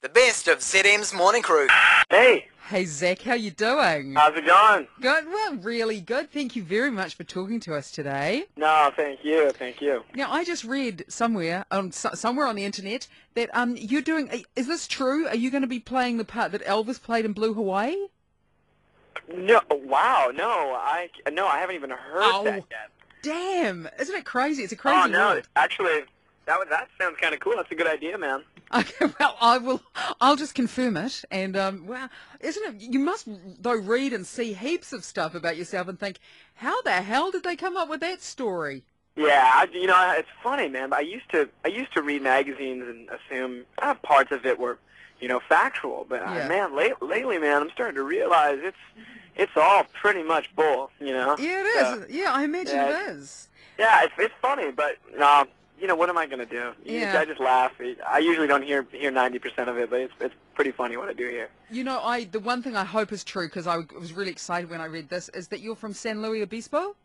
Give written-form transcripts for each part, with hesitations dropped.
The best of ZM's Morning Crew. Hey, Hey Zach, how you doing? how's it going? Good, well, really good. Thank you very much for talking to us today. No, thank you, thank you. Now, I just read somewhere on the internet that you're doing. Is this true? Are you going to be playing the part that Elvis played in Blue Hawaii? No, wow, no, I haven't even heard that yet. Damn! Isn't it crazy? It's a crazy Oh no, world. actually, that sounds kind of cool. That's a good idea, man. Okay, well, I'll just confirm it. And wow, isn't it? You must though read and see heaps of stuff about yourself and think, how the hell did they come up with that story? Yeah, it's funny, man. But I used to read magazines and assume parts of it were, factual. But Yeah. man, lately, man, I'm starting to realize it's all pretty much bull. Yeah, it is. Yeah, I imagine yeah, it is. Yeah, it's funny, but what am I gonna do? Yeah. I just laugh. I usually don't hear 90% of it, but it's pretty funny what I do hear. The one thing I hope is true, because I was really excited when I read this, is that you're from San Luis Obispo.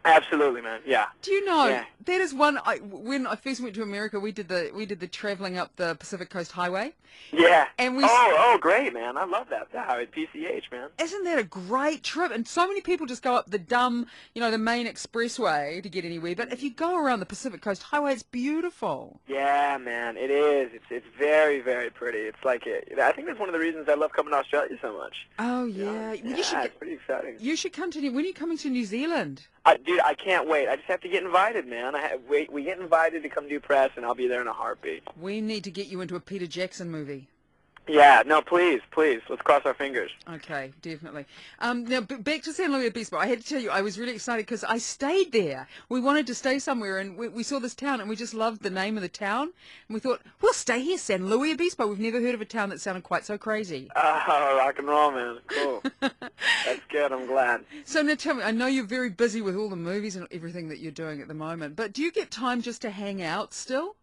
Absolutely, man. Yeah. Do you know Yeah. that is one? When I first went to America, we did the traveling up the Pacific Coast Highway. Yeah. And we Oh, great, man. I love that. Yeah, at PCH, man. Isn't that a great trip? And so many people just go up the the main expressway to get anywhere. But if you go around the Pacific Coast Highway, it's beautiful. Yeah, man. It is. It's very, very pretty. It's like I think that's one of the reasons I love coming to Australia so much. Oh yeah, It's pretty exciting. You should come to. When are you coming to New Zealand? Dude, I can't wait. I just have to get invited, man. We get invited to come do press, and I'll be there in a heartbeat. We need to get you into a Peter Jackson movie. Yeah, no, please. Let's cross our fingers. Okay, definitely. Now, back to San Luis Obispo. I had to tell you, I was really excited because I stayed there. We wanted to stay somewhere, and we saw this town, and we just loved the name of the town. And we thought, we'll stay here, San Luis Obispo. We've never heard of a town that sounded quite so crazy. Oh, rock and roll, man. Cool. That's good. I'm glad. So now tell me, I know you're very busy with all the movies and everything that you're doing at the moment, but do you get time just to hang out still?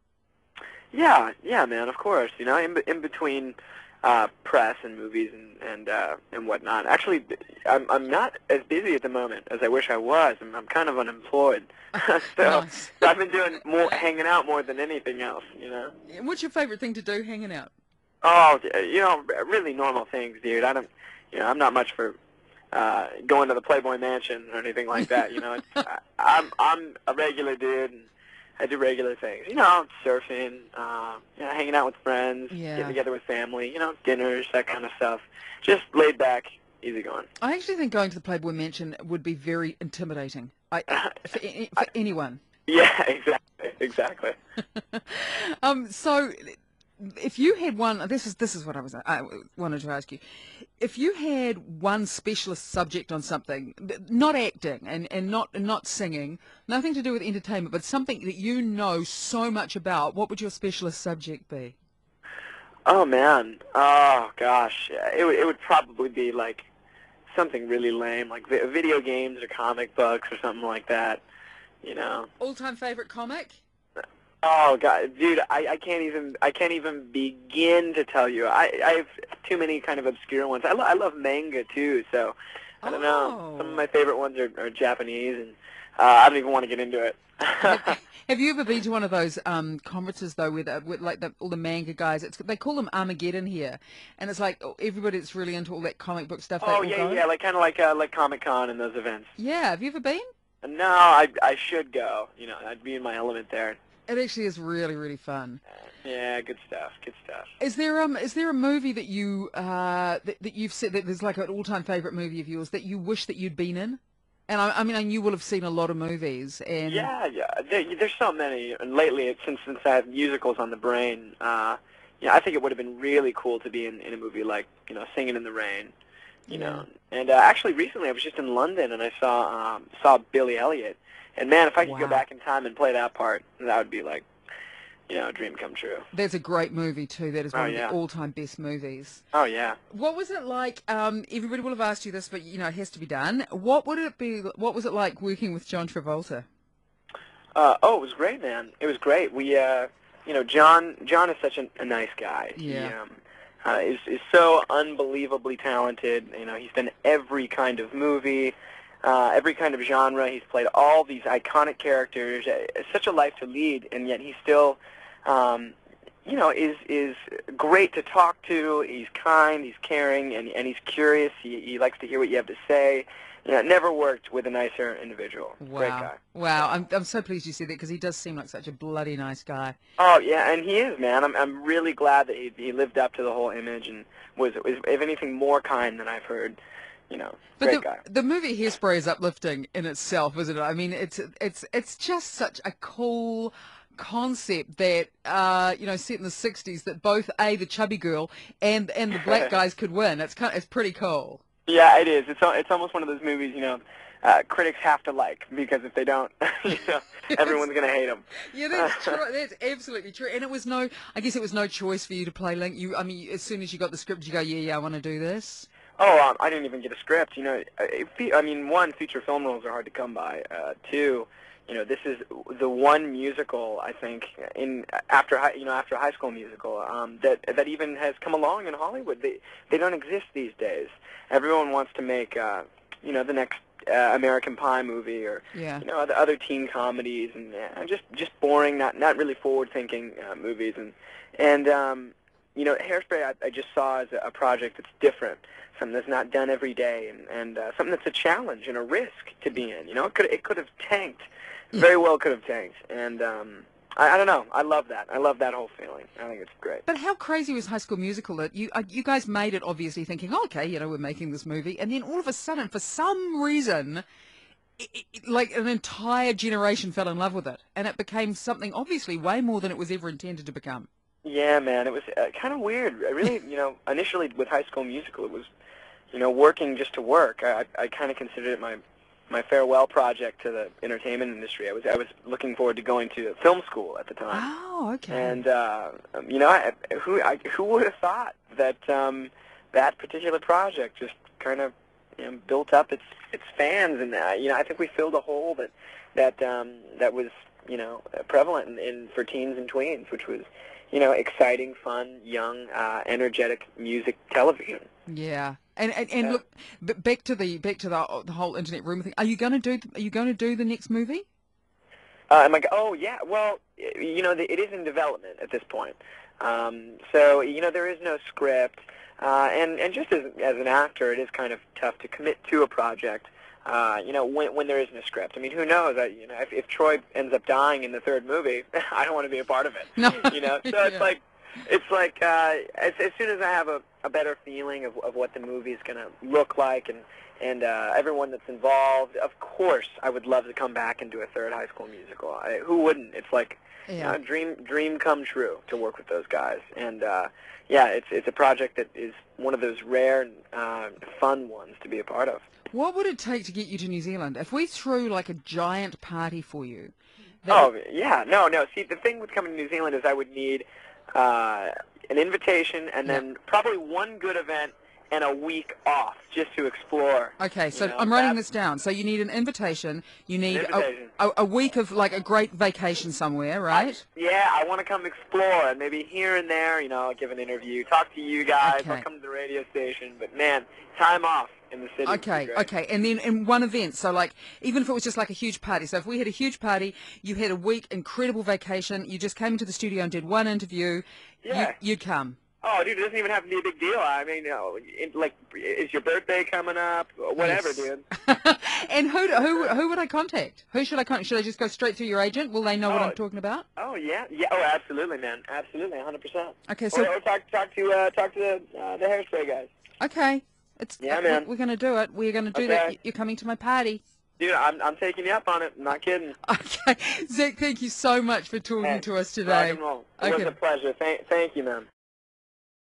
Yeah, man. Of course. In between press and movies and whatnot. Actually, I'm not as busy at the moment as I wish I was. I'm kind of unemployed, so Nice. I've been doing more hanging out more than anything else. What's your favorite thing to do hanging out? Oh, really normal things, dude. I don't. I'm not much for going to the Playboy Mansion or anything like that. I'm a regular dude. And I do regular things, surfing, hanging out with friends, getting together with family, dinners, that kind of stuff. Just laid back, easy going. I actually think going to the Playboy Mansion would be very intimidating for anyone. Yeah, exactly. So if you had one, this is what I wanted to ask you. If you had one specialist subject on something, not acting and not singing, nothing to do with entertainment, but something that you know so much about, what would your specialist subject be? Oh man, oh gosh, it would probably be like something really lame, like video games or comic books or something like that. All-time favorite comic? Oh God, dude, I can't even begin to tell you. I have too many kind of obscure ones. I love manga too, so I don't know. Some of my favorite ones are Japanese, and I don't even want to get into it. Have you ever been to one of those conferences though, with all the manga guys? They call them Armageddon here, and it's like everybody that's really into all that comic book stuff. Oh yeah, like kind of like Comic-Con and those events. Yeah, have you ever been? No, I should go. I'd be in my element there. It actually is really, really fun. Yeah, good stuff. Is there a movie that you that you've said that there's like an all-time favorite movie of yours that you wish that you'd been in? And I mean, you will have seen a lot of movies. And yeah. There's so many. And lately, since I have musicals on the brain, I think it would have been really cool to be in a movie like Singing in the Rain. And actually, recently I was just in London and I saw Billy Elliot. And man, if I could go back in time and play that part, that would be like, a dream come true. There's a great movie too. That is one of the all-time best movies. Oh yeah. What was it like? Everybody will have asked you this, but it has to be done. What was it like working with John Travolta? It was great, man. It was great. We, John is such a nice guy. Yeah. He is so unbelievably talented. He's done every kind of movie. Every kind of genre. He's played all these iconic characters. It's such a life to lead, and yet he's still, is great to talk to. He's kind, he's caring, and he's curious. He likes to hear what you have to say. Never worked with a nicer individual. Wow. Great guy. Wow. I'm so pleased you said that because he does seem like such a bloody nice guy. Oh yeah, and he is, man. I'm really glad that he lived up to the whole image and was if anything more kind than I've heard. But Great guy. the movie Hairspray is uplifting in itself, isn't it? I mean, it's just such a cool concept that set in the 60s that both the chubby girl and the black guys could win. It's pretty cool. Yeah, it is. It's almost one of those movies, critics have to like, because if they don't, everyone's going to hate them. Yeah, that's true. That's absolutely true. And I guess it was no choice for you to play Link. I mean, as soon as you got the script, you go, yeah, I want to do this. Oh, I didn't even get a script. One, feature film roles are hard to come by. Two, this is the one musical I think after High School Musical that even has come along in Hollywood. They don't exist these days. Everyone wants to make the next American Pie movie or other teen comedies and just boring, not really forward thinking movies and Hairspray I just saw as a project that's different, something that's not done every day, and something that's a challenge and a risk to be in. It could have tanked, very well could have tanked, and I don't know. I love that. I love that whole feeling. I think it's great. But how crazy was High School Musical that you guys made it obviously thinking, okay, we're making this movie, and then all of a sudden, for some reason, like an entire generation fell in love with it, and it became something obviously way more than it was ever intended to become. Yeah, man, it was kind of weird. I really, initially with High School Musical, it was, working just to work. I kind of considered it my farewell project to the entertainment industry. I was looking forward to going to film school at the time. Oh, okay. And who would have thought that that particular project just kind of built up its fans, and I think we filled a hole that was prevalent for teens and tweens, which was exciting, fun, young, energetic music television. Yeah, and look, back to the whole internet rumor thing. Are you going to do the next movie? I'm like, oh yeah. Well, it is in development at this point. So there is no script, and just as an actor, it is kind of tough to commit to a project. When there isn't a script. I mean, who knows? If Troy ends up dying in the third movie, I don't want to be a part of it. No. So it's like as soon as I have a better feeling of what the movie is going to look like and everyone that's involved, of course, I would love to come back and do a third High School Musical. Who wouldn't? It's like dream come true to work with those guys. And it's a project that is one of those rare and fun ones to be a part of. What would it take to get you to New Zealand? If we threw like a giant party for you? No. See, the thing with coming to New Zealand is I would need an invitation and then probably one good event and a week off just to explore. Okay, so I'm writing this down. So you need an invitation. You need a week of like a great vacation somewhere, right? I want to come explore and maybe here and there, give an interview, talk to you guys. Okay. I'll come to the radio station. But man, time off in the city. Okay, and then in one event, so like even if it was just like a huge party, so if we had a huge party, you had a week, incredible vacation, you just came into the studio and did one interview, you'd come. Oh, dude, it doesn't even have to be a big deal. I mean, is your birthday coming up? Whatever, dude. And who would I contact? Who should I contact? Should I just go straight through your agent? Will they know what I'm talking about? Oh yeah. Oh, absolutely, man. Absolutely, 100%. Okay, so or talk to the Hairspray guys. Okay. Man. We're going to do it. We're going to do that. You're coming to my party. Dude, I'm taking you up on it. I'm not kidding. Okay. Zac, thank you so much for talking to us today. Rock and roll. It was a pleasure. Thank you, man.